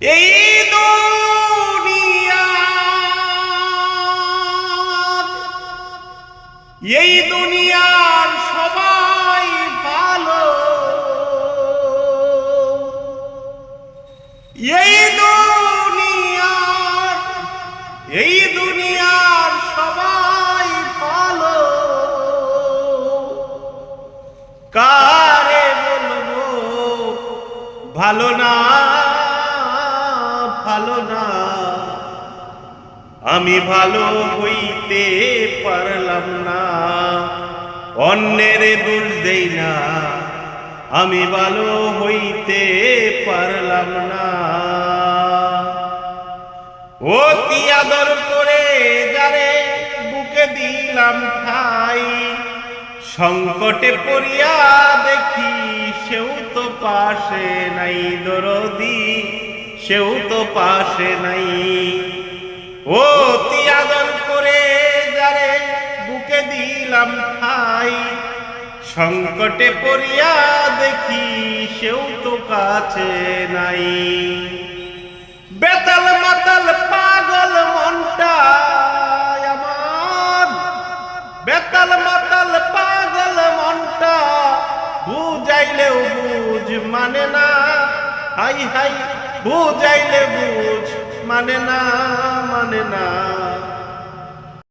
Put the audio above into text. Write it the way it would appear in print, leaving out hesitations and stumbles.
এই দুনিয়া এই দুনিয়ার সবাই ভালো, এই দুনিয়ার সবাই ভালো। কারে বলবো ভালো না, ভালো না। আমি ভালো হইতে পারলাম না, অন্যের দোষ দেই না। আমি ভালো হইতে পারলাম না। অতি আদর করে যারে বুকে দিলাম ঠাই, সংকটে পড়িয়া দেখি সেও তো পাশে নাই। দরদি সেও তো পাশে নাই। অতি আদর করে যারে বুকে দিলাম ঠাই, সংকটে পড়িয়া দেখি সেও তো কাছে নাই। বেতাল মাতাল পাগল মনটা আমার, বেতাল মাতাল পাগল মনটা, বুঝাইলেও বুঝ মানে না। হাই হাই বুঝাইলে বুঝ মানে না, মানে না।